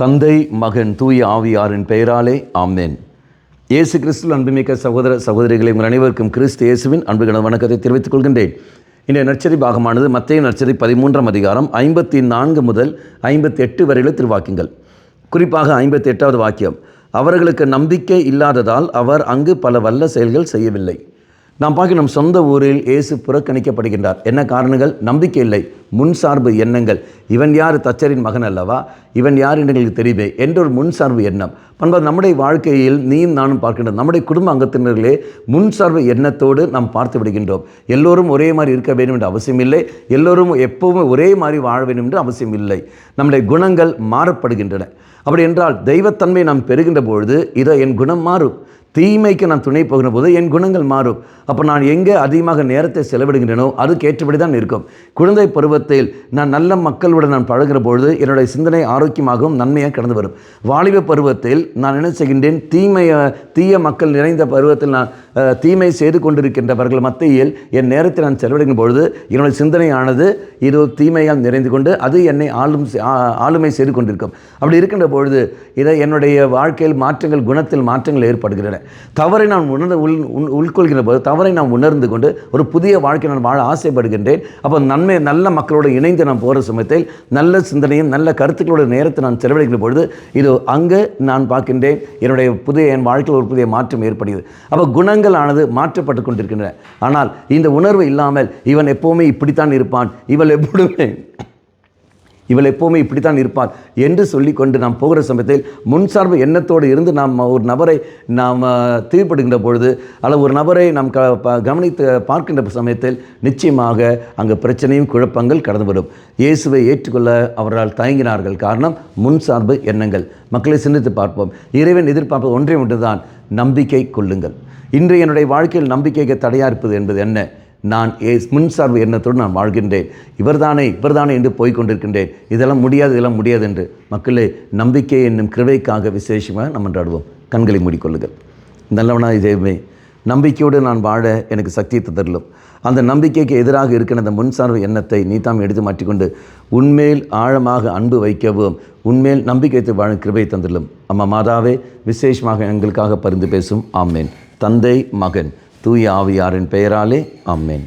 தந்தை, மகன், தூய ஆவியாரின் பெயராலே ஆமென். இயேசு கிறிஸ்துவில் அன்புமிக்க சகோதர சகோதரிகளை உங்கள் அனைவருக்கும் கிறிஸ்து இயேசுவின் அன்புகள வணக்கத்தை தெரிவித்துக் கொள்கின்றேன். இன்றைய நற்செய்தி பாகமானது மத்தேயு நற்செய்தி 13ஆம் அதிகாரம் 54 முதல் 58 வரையுள்ள திருவாக்கியங்கள். குறிப்பாக 58வது வாக்கியம், அவர்களுக்கு நம்பிக்கை இல்லாததால் அவர் அங்கு பல வல்ல செயல்கள் செய்யவில்லை. நாம் பார்க்க நம் சொந்த ஊரில் இயேசு புறக்கணிக்கப்படுகின்றார். என்ன காரணங்கள்? நம்பிக்கை இல்லை, முன்சார்பு எண்ணங்கள். இவன் யார்? தச்சரின் மகன் அல்லவா, இவன் யார் என்று எங்களுக்கு தெரியுமே என்ற ஒரு முன்சார்பு எண்ணம். பண்பாடு நம்முடைய வாழ்க்கையில் நீயும் நானும் பார்க்கின்றோம். நம்முடைய குடும்ப அங்கத்தினர்களே முன்சார்பு எண்ணத்தோடு நாம் பார்த்து விடுகின்றோம். எல்லோரும் ஒரே மாதிரி இருக்க வேண்டும் என்று அவசியம் இல்லை, எல்லோரும் எப்பவுமே ஒரே மாதிரி வாழ வேண்டும் என்று அவசியம் இல்லை. நம்முடைய குணங்கள் மாறப்படுகின்றன. அப்படி என்றால் தெய்வத்தன்மை நாம் பெறுகின்ற பொழுது இதோ என் குணம் மாறும். தீமைக்கு நான் துணை போகிற போது என் குணங்கள் மாறும். அப்போ நான் எங்கே அதிகமாக நேரத்தை செலவிடுகின்றனோ அதுக்கு ஏற்றபடி தான் இருக்கும். குழந்தை பருவத்தில் நான் நல்ல மக்களுடன் நான் பழகிற பொழுது என்னுடைய சிந்தனை ஆரோக்கியமாகவும் நன்மையாக கடந்து வரும். வாலிப பருவத்தில் நான் என்ன செய்கின்றேன்? தீய மக்கள் நிறைந்த பருவத்தில் நான் தீமை செய்து கொண்டிருக்கின்றவர்கள் மத்தியில் என் நேரத்தை நான் செலவிடுகின்ற பொழுது என்னுடைய சிந்தனையானது இது தீமையால் நிறைந்து கொண்டு அது என்னை ஆளுமை செய்து கொண்டிருக்கும். அப்படி இருக்கின்ற பொழுது இதை என்னுடைய வாழ்க்கையில் மாற்றங்கள், குணத்தில் மாற்றங்கள் ஏற்படுகின்றன. தவறை நான் உட்கொள்கின்ற போது தவறை நான் உணர்ந்து கொண்டு ஒரு புதிய வாழ்க்கை நான் வாழ ஆசைப்படுகின்றேன். அப்போ நல்ல மக்களோடு இணைந்து நான் போகிற சமயத்தில் நல்ல சிந்தனையும் நல்ல கருத்துக்களோட நேரத்தை நான் செலவழிக்கின்ற பொழுது இது அங்கே நான் பார்க்கின்றேன் என் வாழ்க்கையில் ஒரு புதிய மாற்றம் ஏற்படுகிறது. அப்போ குணங்கள் ஆனது மாற்றப்பட்டு கொண்டிருக்கின்றன. ஆனால் இந்த உணர்வு இல்லாமல் இவன் எப்போவுமே இப்படித்தான் இருப்பான், இவள் இப்படித்தான் இருப்பார் என்று சொல்லிக்கொண்டு நாம் போகிற சமயத்தில் முன்சார்பு எண்ணத்தோடு இருந்து நாம் ஒரு நபரை நாம் தீர்ப்படுகின்ற பொழுது அல்லது ஒரு நபரை நாம் கவனித்து பார்க்கின்ற சமயத்தில் நிச்சயமாக அங்கே பிரச்சனையும் குழப்பங்கள் கடந்து வரும். இயேசுவை ஏற்றுக்கொள்ள அவர்களால் தயங்கினார்கள். காரணம் முன்சார்பு எண்ணங்கள். மக்களை சிந்தித்து பார்ப்போம். இறைவன் எதிர்பார்ப்பது ஒன்றே ஒன்றுதான், நம்பிக்கை கொள்ளுங்கள். இன்று என்னுடைய வாழ்க்கையில் நம்பிக்கைக்கு தடையாக இருப்பது என்பது என்ன? நான் முன்சார்பு எண்ணத்தோடு நான் வாழ்கின்றேன். இவர்தானே என்று போய்கொண்டிருக்கின்றேன். இதெல்லாம் முடியாது என்று. மக்களே, நம்பிக்கை என்னும் கிருபைக்காக விசேஷமாக நம்ம மன்றாடுவோம். கண்களை மூடிக்கொள்ளுங்கள். நல்லவனாய் தெய்வமே, நம்பிக்கையோடு நான் வாழ எனக்கு சக்தியை தந்தருளும். அந்த நம்பிக்கைக்கு எதிராக இருக்கிற அந்த முன்சார்பு எண்ணத்தை நீ தாம் எடுத்து மாற்றிக்கொண்டு உன்மேல் ஆழமாக அன்பு வைக்கவும் உன்மேல் நம்பிக்கை வைத்து வாழ கிருபை தந்தருளும். அம்மா மாதாவே, விசேஷமாக எங்களுக்காக பரிந்து பேசும். ஆமேன். தந்தை, மகன், தூய ஆவியாரின் பெயராலே ஆமென்.